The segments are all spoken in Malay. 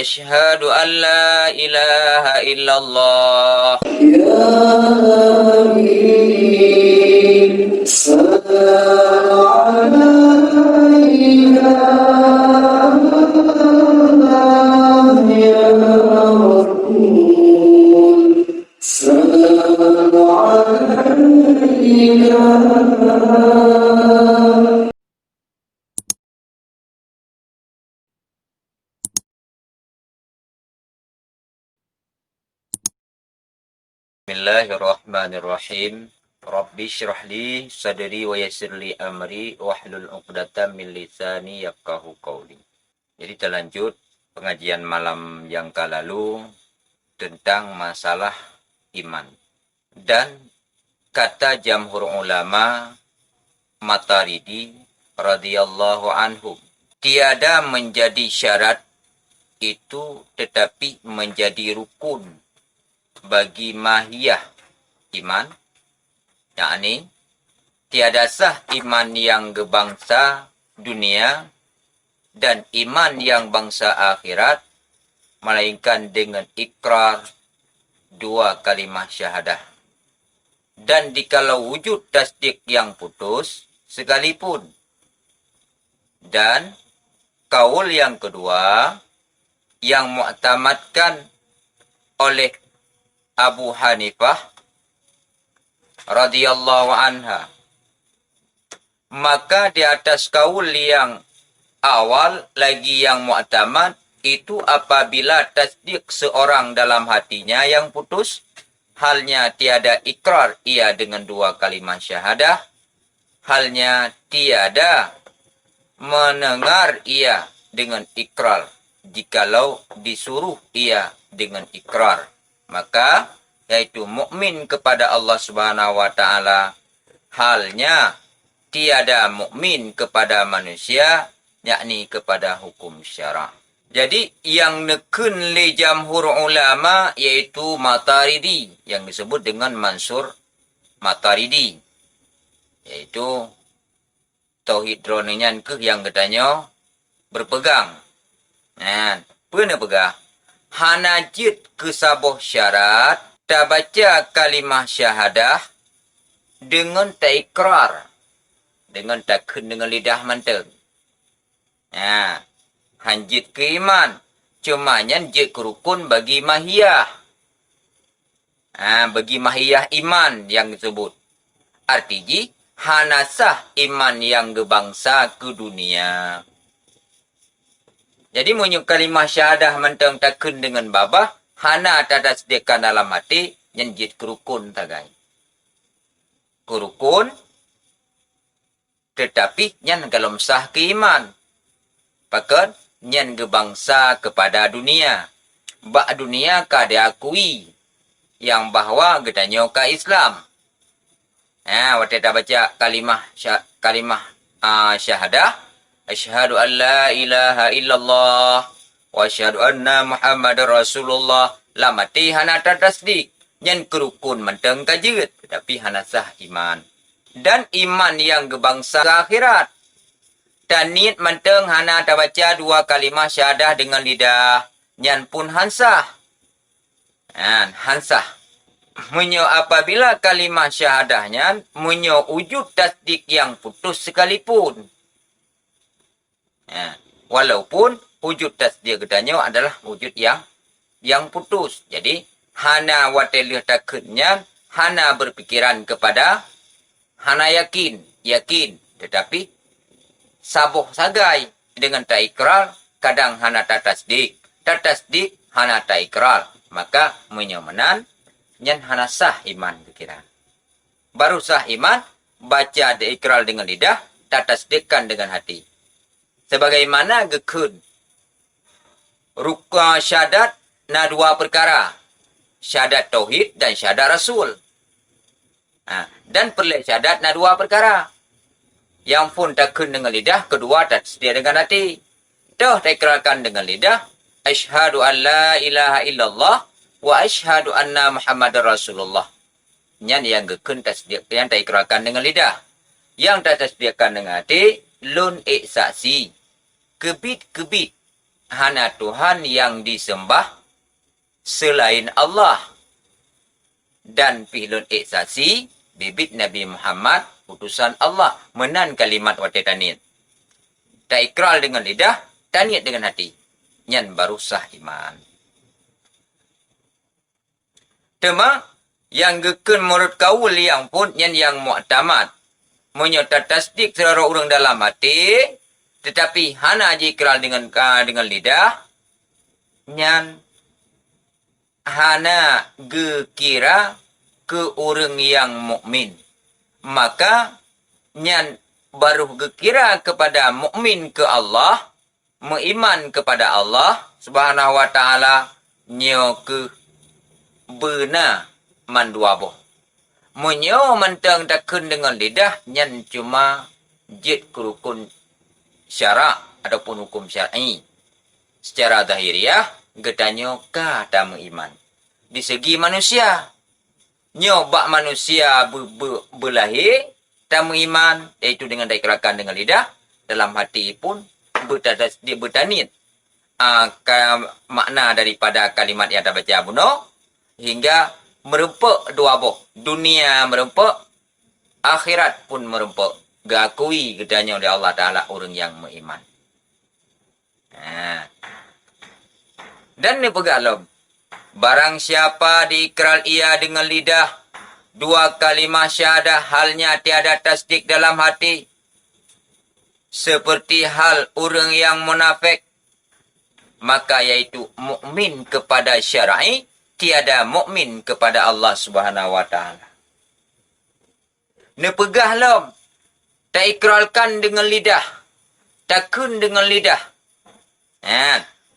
Asyhadu an la ilaha illallah. Bismillahirrahmanirrahim. Rabbi syrah li sadri wa yassir li amri wahlul 'uqdatam min lisani yafqahu qawli. Jadi kita lanjut pengajian malam yang lalu tentang masalah iman. Dan kata jamhur ulama Mataridi radhiyallahu anhum, tiada menjadi syarat itu tetapi menjadi rukun bagi mahiyah iman, yakni tiada sah iman yang gebangsa dunia dan iman yang bangsa akhirat melainkan dengan ikrar dua kalimah syahadah. Dan dikalau wujud tasdik yang putus sekalipun. Dan kaul yang kedua yang mu'tamadkan oleh Abu Hanifah radhiyallahu anha, maka di atas kaul yang awal lagi yang mu'tamad itu apabila tasdik seorang dalam hatinya yang putus, halnya tiada ikrar ia dengan dua kalimah syahadah, halnya tiada mendengar ia dengan ikrar jikalau disuruh ia dengan ikrar, maka yaitu mukmin kepada Allah Subhanahu wa taala, halnya tiada mukmin kepada manusia, yakni kepada hukum syara'. Jadi yang neken li jamhur ulama yaitu Mataridi, yang disebut dengan Mansur Mataridi, yaitu tauhid dronenyan ke yang katanya berpegang. Nah, pernah pegang hanajit ke sabuh syarat tak baca kalimah syahadah dengan tak ikrar, dengan takun dengan lidah manteng. Nah, hanjit ke iman, cuma nyanjit ke rukun bagi mahiyah. Bagi mahiyah iman yang disebut. Artinya, hanasah iman yang gebangsa ke dunia. Jadi munyuk kalimah syahadah mentang takun dengan babah, hana tada sediakan dalam hati, nyanjit ke rukun tagai. Ke rukun, tetapi nyan galom sah ke iman. Pakat nyan gebangsa kepada dunia. Bak dunia ka diakui yang bahwa gedanya ka Islam. Waktu kita baca kalimah syahadah, asyhadu an la ilaha illallah wa asyhadu anna Muhammadar Rasulullah, lamati hana tasdik nyan kerukun menteng kajeut tetapi hana sah iman. Dan iman yang gebangsa akhirat, dan niat menteng hana baca dua kalimah syahadah dengan lidah, nyan pun hansah. Hansah. Munyo apabila kalimah syahadahnya munyo wujud tasdik yang putus sekalipun. Walaupun wujud tasdik katanya adalah wujud yang putus. Jadi hana watelih takutnya, hana berpikiran kepada, hana yakin, tetapi sabuh sagai dengan tak ikrar, kadang hana tak tasdik, hana tak ikrar, maka menyomenan nyan hana sah iman pikiran. Baru sah iman, baca diikrar dengan lidah, tak tasdikkan dengan hati. Sebagaimana gekun rukun syahadat na dua perkara, syahadat tauhid dan syahadat rasul. Dan perlek syahadat na dua perkara. Yang pun takun dengan lidah, kedua tak sedia dengan hati. Dah diikrarkan dengan lidah, asyhadu an la ilaha illallah wa asyhadu anna Muhammadar Rasulullah. Nyan yang gekun tasdiq, yang diikrarkan dengan lidah. Yang tak tasdiqkan dengan hati, lun saksi. Kebit-kebit hana Tuhan yang disembah selain Allah. Dan pihlun iksasi bibit Nabi Muhammad utusan Allah. Menan kalimat wate tanit. Tak ikral dengan lidah, tanit dengan hati. Nyan baru sah iman. Tema yang geken menurut kaul yang pun nyan yang mu'tamad. Menyata tasdik selera orang dalam hati, tetapi hana aja ikral dengan lidah, nyan hana gekira ke orang yang mukmin. Maka nyan baru gekira kepada mukmin ke Allah, mengiman kepada Allah Subhanahu wa taala, nyo ke benar manduaboh. Menyo mentang takun dengan lidah nyan cuma jid kerukun syarak ataupun hukum syar'i. Secara zahiriah getanyo ka tamu iman. Di segi manusia, nyobak manusia berlahir tamu iman, iaitu dengan diikrarkan dengan lidah, dalam hati pun bertanit. Makna daripada kalimat yang kita baca bunuh, hingga merempuk dua boh. Dunia merempuk, akhirat pun merempuk. Gakui gedanya oleh Allah Ta'ala orang yang beriman. Dan ni pegalom. Barang siapa diikrar ia dengan lidah, dua kalimah syahadah halnya tiada tasdik dalam hati. Seperti hal orang yang munafik, maka yaitu mukmin kepada syar'i, tiada mukmin kepada Allah Subhanahu wa taala. Nepegahlah tak ikrarkan dengan lidah, takun dengan lidah.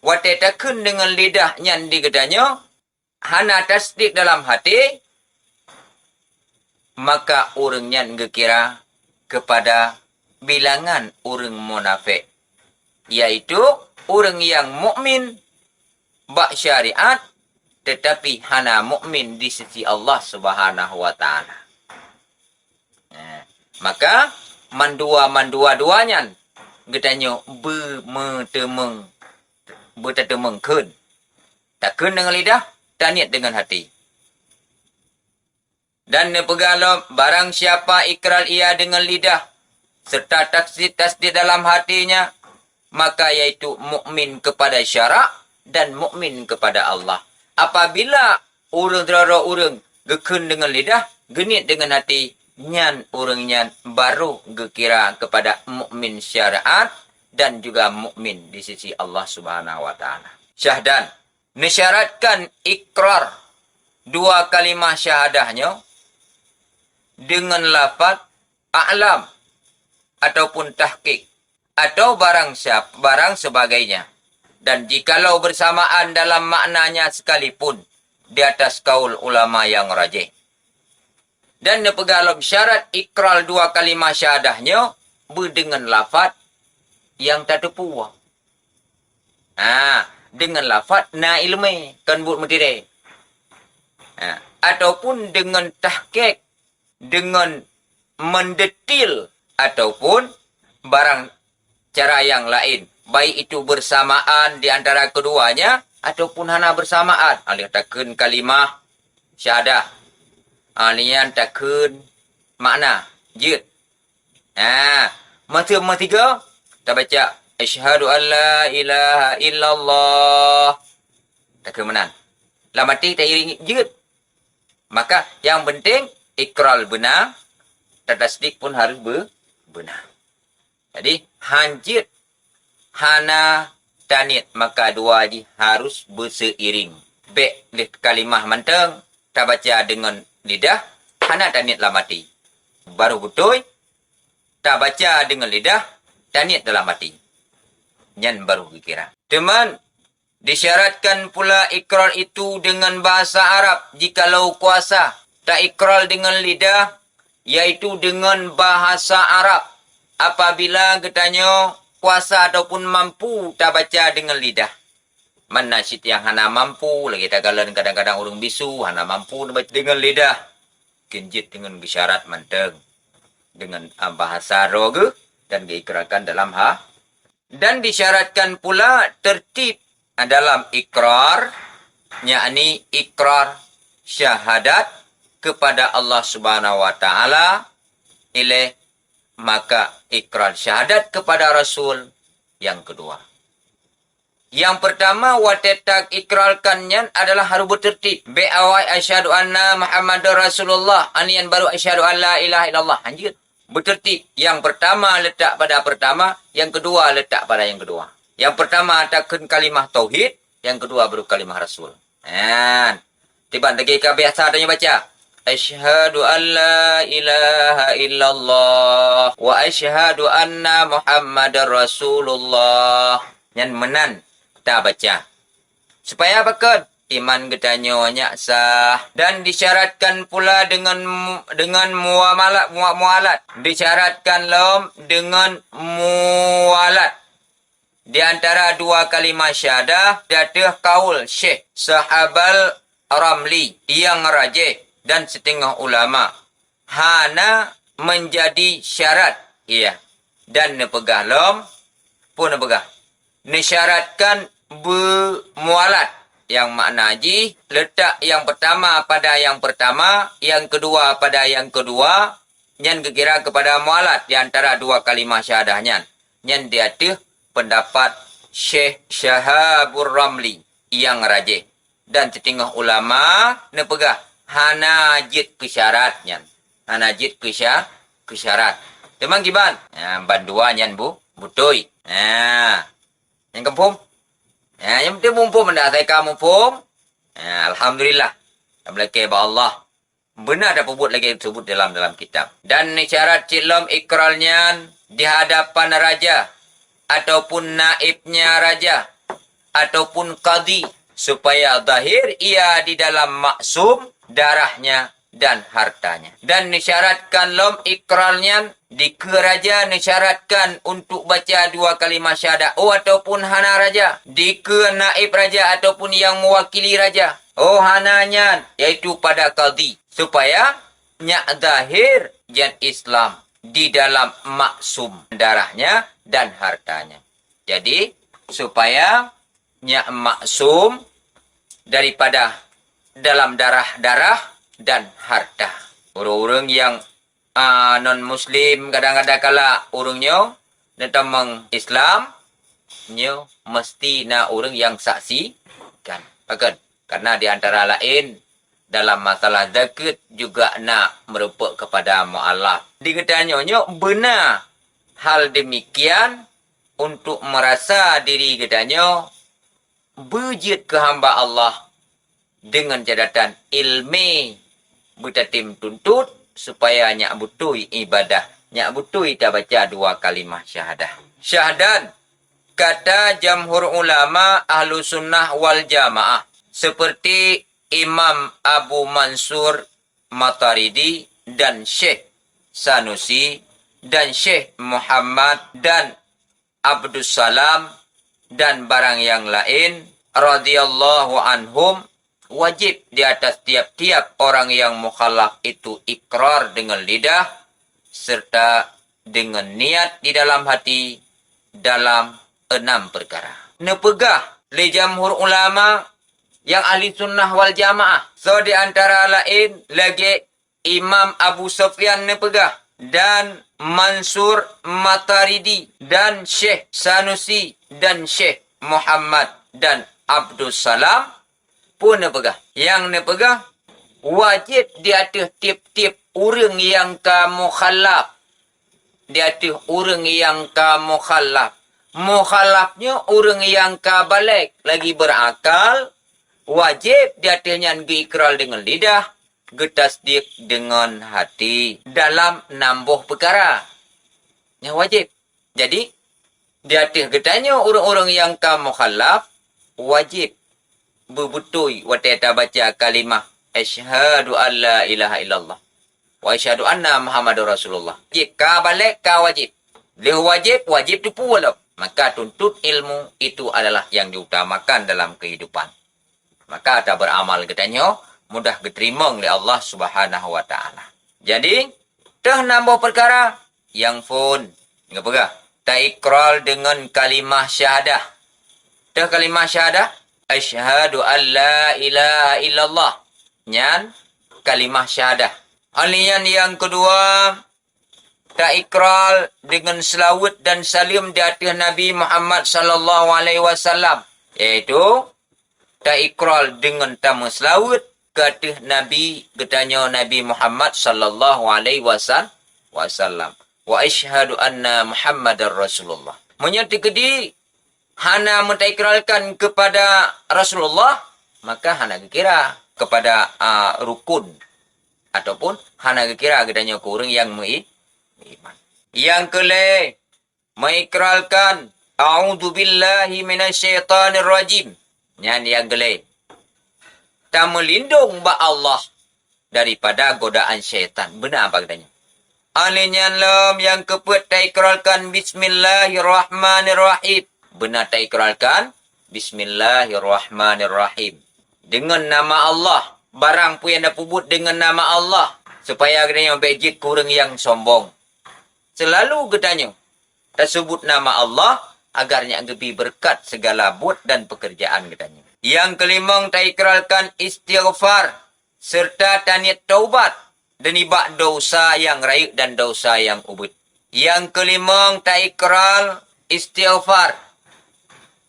Wate takun dengan lidah nyan digedanyo, hana tasdik dalam hati, maka orang nyan gekira kepada bilangan orang munafik, yaitu orang yang mukmin bak syariat, tetapi hana mukmin di sisi Allah Subhanahu wa taala. Maka mandua-duanya getanyo bertetemengkeun. Takun dengan lidah, taniat dengan hati. Dan nepegalo barang siapa ikrar ia dengan lidah serta tasdid dalam hatinya, maka yaitu mukmin kepada syarak dan mukmin kepada Allah. Apabila orang gekun dengan lidah, genit dengan hati, nyan orang nyan baru gekira kepada mukmin syariat dan juga mukmin di sisi Allah Subhanahu wa taala. Syahdan mensyaratkan ikrar dua kalimah syahadahnya dengan lafaz a'lam ataupun tahqiq atau barang sebagainya. Dan jikalau bersamaan dalam maknanya sekalipun, di atas kaul ulama yang rajih. Dan nepegalom syarat ikral dua kalimah syahadahnya berdengan lafaz yang tak terpuah. Dengan lafaz na ilmi, kan buat mentiri. Ataupun dengan tahqiq, dengan mendetil, ataupun barang cara yang lain. Baik itu bersamaan di antara keduanya, ataupun hana bersamaan. Alih takun kalimah syahadah. Alian takun makna jid. Masa tiga, kita baca asyhadu an la ilaha illallah. Takun menan. Lah mati tak iring jid. Maka yang penting ikral benar, tasdik pun harus benar. Jadi hanjit hana tanit, maka dua ji harus berseiring. Bek kalimah manteng, tak baca dengan lidah, hana tanit lah mati. Baru betul, tak baca dengan lidah, tanit dalam mati. Nyan baru kira. Teman, disyaratkan pula ikrar itu dengan bahasa Arab jikalau kuasa. Tak ikrar dengan lidah, yaitu dengan bahasa Arab. Apabila katanya kuasa ataupun mampu tak baca dengan lidah. Mana syit yang hana mampu, lagi tak kalan kadang-kadang orang bisu, hana mampu baca dengan lidah. Kenjit dengan gesyarat manteng. Dengan bahasa roge dan diikrarkan dalam Dan disyaratkan pula tertib dalam ikrar, yakni ikrar syahadat kepada Allah Subhanahu wa taala, ileh maka ikrar syahadat kepada Rasul yang kedua. Yang pertama watetak ikrarkannya adalah harus bertertib. Awal asyhadu anna Muhammadar Rasulullah, anian baru asyhadu an la ilaha illallah. Anjir. Bertertib. Yang pertama letak pada pertama, yang kedua letak pada yang kedua. Yang pertama takkan kalimah tauhid, yang kedua baru kalimah Rasul. Tiba lagi ke biasa tanya baca. Asyhadu an la ilaha illallah wa asyhadu anna Muhammadar Rasulullah. Yang menan tak baca. Supaya apa kan? Iman getanyonya sah. Dan disyaratkan pula dengan muamalat. Disyaratkan dengan mualat. Di antara dua kalimah syahadah, datah kaul Syekh Sahabal Ramli yang rajih dan setengah ulama. Hana menjadi syarat. Iya. Dan nepegah pun nepegah. Nisyaratkan bermualat. Yang makna haji, letak yang pertama pada yang pertama, yang kedua pada yang kedua, yang kira kepada mualat di antara dua kalimah syahadahnya. Yang dia tuh pendapat Syekh Syahabur Ramli yang rajih. Dan setengah ulama nepegah hanajid ke syaratnya. Hanajid ke syarat. Memang gimana? Banduannya bu, butoi. Yang kempum? Yang penting mumpung benda saya kamu mumpung. Alhamdulillah. Belakang Allah. Benar ada pebut lagi disebut dalam kitab. Dan syarat cilom ikrarnya di hadapan raja ataupun naibnya raja ataupun qadi supaya zahir ia di dalam maksum darahnya dan hartanya. Dan nisyaratkan ikrarnya di keraja nisyaratkan untuk baca dua kalimah syahadat. Ataupun hana raja. Di ke naib raja ataupun yang mewakili raja. Hananya yaitu pada qadhi. Supaya nyak zahir jan Islam di dalam maksum darahnya dan hartanya. Jadi supaya nyak maksum daripada dalam darah dan harta. Orang-orang yang non-muslim kadang-kadang kala orangnya datang Islam nyo mesti na orang yang saksikan. Bahkan karena di antara lain dalam masalah zakat juga nak merupak kepada mu'alaf. Dikatanya benar hal demikian untuk merasa diri katanya berjid ke hamba Allah dengan catatan ilmi bertatim tuntut supaya nyak butui ibadah. Nyak butui tak baca dua kalimah syahadah. Syahadat kata jamhur ulama ahlu sunnah wal jamaah. Seperti Imam Abu Mansur Mataridi dan Syekh Sanusi dan Syekh Muhammad dan Abdus Salam dan barang yang lain radhiyallahu anhum. Wajib di atas tiap-tiap orang yang mukhalaf itu ikrar dengan lidah serta dengan niat di dalam hati dalam 6 perkara. Nepegah li jamhur ulama yang ahli sunnah wal jamaah. So di antara lain lagi Imam Abu Sufyan nepegah dan Mansur Mataridi dan Syekh Sanusi dan Syekh Muhammad dan Abdus Salam pun nepegah. Yang nepegah wajib di atas tiap-tiap orang yang kamu khalaf. Di atas orang yang kamu khalaf. Mukhalafnya orang yang kabalik lagi berakal. Wajib di atasnya ikrar dengan lidah. Getasdik dengan hati. Dalam 6 perkara. Yang wajib. Jadi di atas getanya orang-orang yang kamu khalaf. Wajib berbutui wateta baca kalimah asyhadu an la ilaha illallah wa asyhadu anna Muhammadar Rasulullah. Jika balik ka wajib. Dia wajib tu pula. Maka tuntut ilmu itu adalah yang diutamakan dalam kehidupan. Maka tak beramal katanya mudah diterima oleh Allah Subhanahu wa taala. Jadi dah nambah perkara yang pun enggak pegah. tak ikrar dengan kalimah syahadah. Dah kalimah syahadah, asyhadu an la ilaha illallah. Nyan kalimah syahadah. Alian yang kedua, tak ikrar dengan selawat dan salim di atas Nabi Muhammad sallallahu alaihi wasallam, iaitu tak ikrar dengan tamu selawat ke atas Nabi katanya Nabi Muhammad sallallahu alaihi wasallam. Wa asyhadu anna Muhammadar Rasulullah. Menyati kedi hana mentaikralkan kepada Rasulullah, maka hana kira kepada rukun ataupun hana kira katanya ke orang yang iman. Yang kelima, mengikrarkan a'udzubillahi minasyaitonir rajim. Yang kelima, tak melindung ba Allah daripada godaan syaitan. Benar apa katanya? Alinyan lam yang keempat, tak ikrarkan bismillahirrahmanirrahim. Benar tak ikrarkan bismillahirrahmanirrahim. Dengan nama Allah, barang pun yang dapubut dengan nama Allah, supaya katanya bejit kurang yang sombong. Selalu katanya tak sebut nama Allah agarnya lebih berkat segala buat dan pekerjaan katanya. Yang kelima, tak ikrarkan istighfar serta taniat taubat dan ibak dosa yang raib dan dosa yang ubud. Yang kelima, tak ikrar istighfar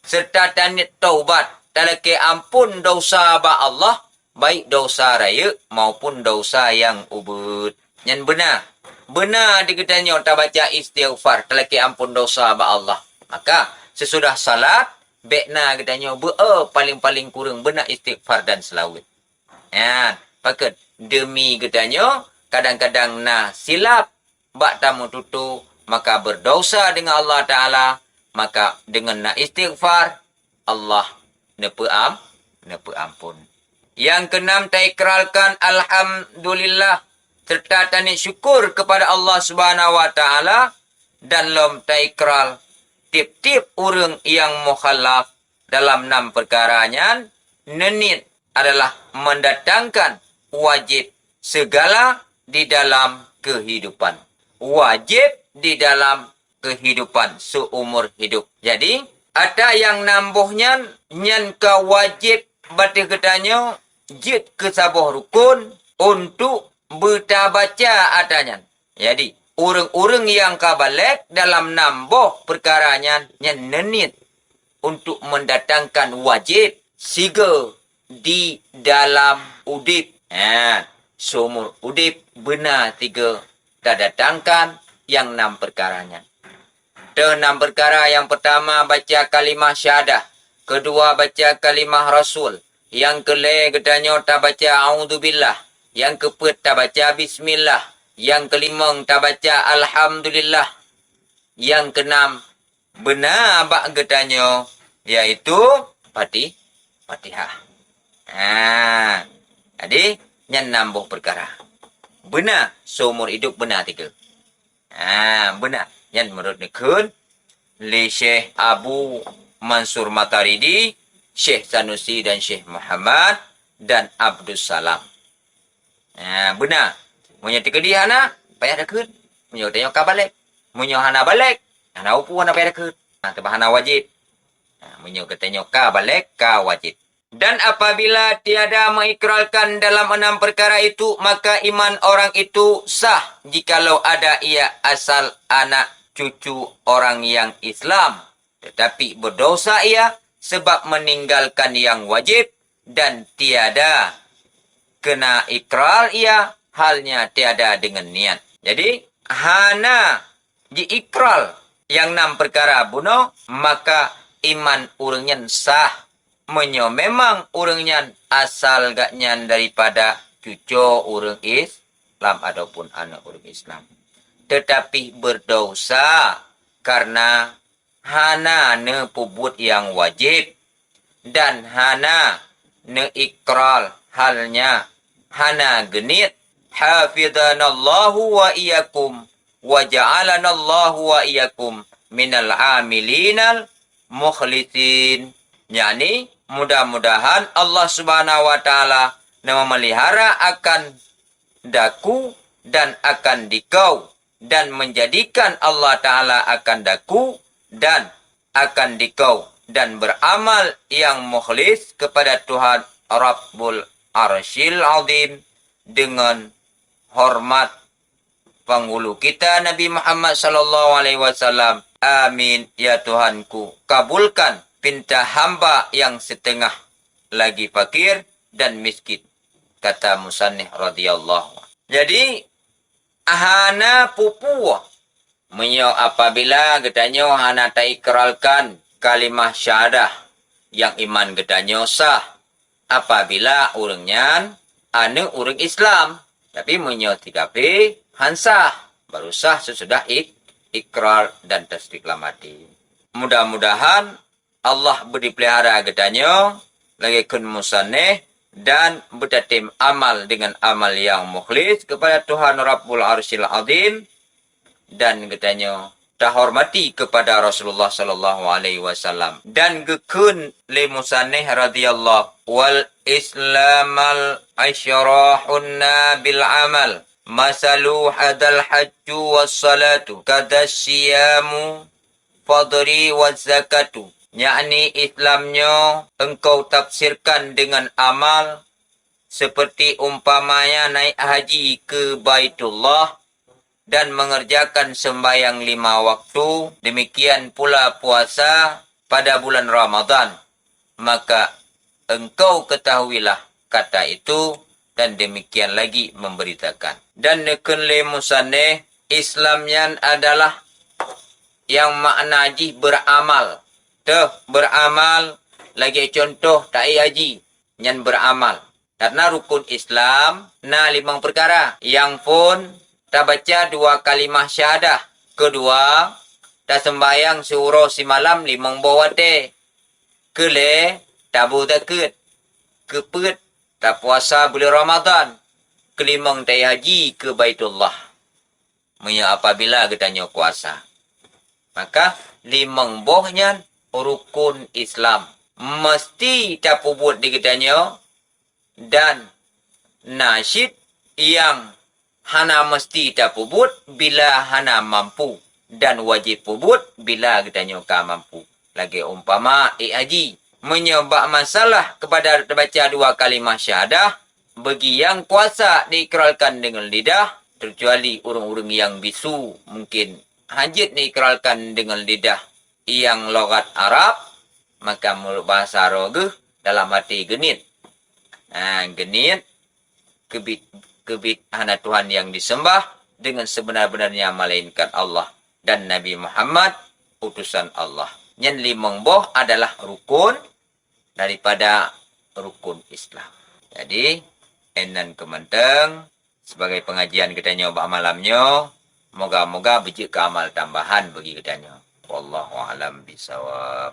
serta taniat taubat talaki ampun dosa ba Allah, baik dosa raya maupun dosa yang ubud. Yang benar. Benar dikatanya tak baca istighfar talaki ampun dosa ba Allah. Maka sesudah salat, bekna katanya paling-paling kurang benar istighfar dan selawat. Ya, pakat demi katanya kadang-kadang silap bak tamu tutu, maka berdosa dengan Allah Ta'ala, maka dengan istighfar Allah nepe ampun. Yang keenam, tak ikrarkan alhamdulillah serta tani syukur kepada Allah Subhanahu wa Ta'ala, dan lom tak ikrar tip-tip orang yang mukhalaf dalam 6 perkaranya nenit adalah mendatangkan wajib segala di dalam kehidupan. Wajib di dalam kehidupan seumur hidup. Jadi, ada yang nambuhnya nyan ka wajib batik katanya jid ke sabuh rukun untuk baca adanya. Jadi, orang-orang yang kabalik dalam nambuh perkaranya nyan nenit untuk mendatangkan wajib siga di dalam udip. Seumur udip benar 3 tak datangkan yang 6 perkaranya. 6 perkara, yang pertama baca kalimah syahadah, kedua baca kalimah rasul, yang kelima katanya tak baca a'udzubillah, yang keempat tak baca bismillah, yang kelima tak baca alhamdulillah, yang keenam benar bak katanya iaitu Fatihah. Jadi yang 6 perkara. Benar seumur hidup benar 3. Benar. Yang menurut nikun li Syekh Abu Mansur Mataridi, Syekh Sanusi dan Syekh Muhammad dan Abdus Salam. Benar. Munya tikedi hana payah dekut. Munya tanya ka balik. Munya hana balik. Hana upu hana payah dekut. Tebah hana wajib. Munya katanya ka balik ka wajib. Dan apabila tiada mengikrarkan dalam 6 perkara itu, maka iman orang itu sah jikalau ada ia asal anak cucu orang yang Islam. Tetapi berdosa ia sebab meninggalkan yang wajib, dan tiada kena ikrar ia halnya tiada dengan niat. Jadi, hana diikrar yang 6 perkara bunuh, maka iman orangnya sah. Memang orangnya asal gaknya daripada cucu orang Islam ataupun anak orang Islam. Tetapi berdosa karena hana ne pubut yang wajib dan hana ne ikral halnya hana genit. Hafidhanallahu wa iyyakum wa ja'alanallahu wa iyyakum minal amilinal mukhlisin. Yani mudah-mudahan Allah Subhanahu wa Ta'ala memelihara akan daku dan akan dikau dan menjadikan Allah Ta'ala akan daku dan akan dikau dan beramal yang mukhlis kepada Tuhan Rabbul Arsyil Azim dengan hormat penghulu kita Nabi Muhammad sallallahu alaihi wasallam. Amin ya Tuhanku, kabulkan pinta hamba yang setengah lagi fakir dan miskin, kata musannif radhiyallahu. Jadi ahana pupu menyo apabila getanyo hana tak ikrarkan kalimah syahadah yang iman getanyo sah apabila urangnya anu urang Islam tapi menyo tikapi hansah baru sah sesudah ikrar dan tasdik lamati. Mudah-mudahan Allah beri pelihara getanyo lagi kun musannif dan bertatim amal dengan amal yang mukhlis kepada Tuhan Rabbul Arsyil Azim dan getanyo tahormati kepada Rasulullah sallallahu alaihi wasallam dan gekun li musannif radhiyallahu wal islamal asyrahunna bil amal masalu hadal hajju was salatu kadasyamu fadri was zakatu. Yakni Islamnya engkau tafsirkan dengan amal seperti umpamanya naik haji ke Baitullah dan mengerjakan sembahyang 5 waktu, demikian pula puasa pada bulan Ramadan. Maka engkau ketahuilah kata itu dan demikian lagi memberitakan. Dan nekun le musannif Islamnya adalah yang makna haji beramal. Tuh, beramal lagi contoh tak haji yang beramal. Karena rukun Islam na 5 perkara. Yang pun tak baca 2 kalimah syahadah. Kedua, tak sembahyang suruh si malam 5 bawate. Kele, tak takut. Keput, tak puasa bulan Ramadan. Kelimang tak haji ke Baitullah. Menya apabila ketanya kuasa. Maka 5 bohnya rukun Islam. Mesti tak pubut diketanya dan nasyid yang hana mesti tak pubut bila hana mampu dan wajib pubut bila ketanya ka mampu. Lagi umpama haji menyebab masalah kepada baca 2 kalimah syahadah bagi yang kuasa diikrarkan dengan lidah kecuali orang-orang yang bisu mungkin hajat diikrarkan dengan lidah yang logat Arab, maka mulut bahasa Arab dalam hati genit. Genit, kebit hana Tuhan yang disembah dengan sebenar-benarnya melainkan Allah dan Nabi Muhammad utusan Allah. Yang 5 boh adalah rukun daripada rukun Islam. Jadi, enan kementeng sebagai pengajian kita nyoba malamnya, moga-moga bijak ke amal tambahan bagi kita nyoba. Wallahu a'lam bishawab.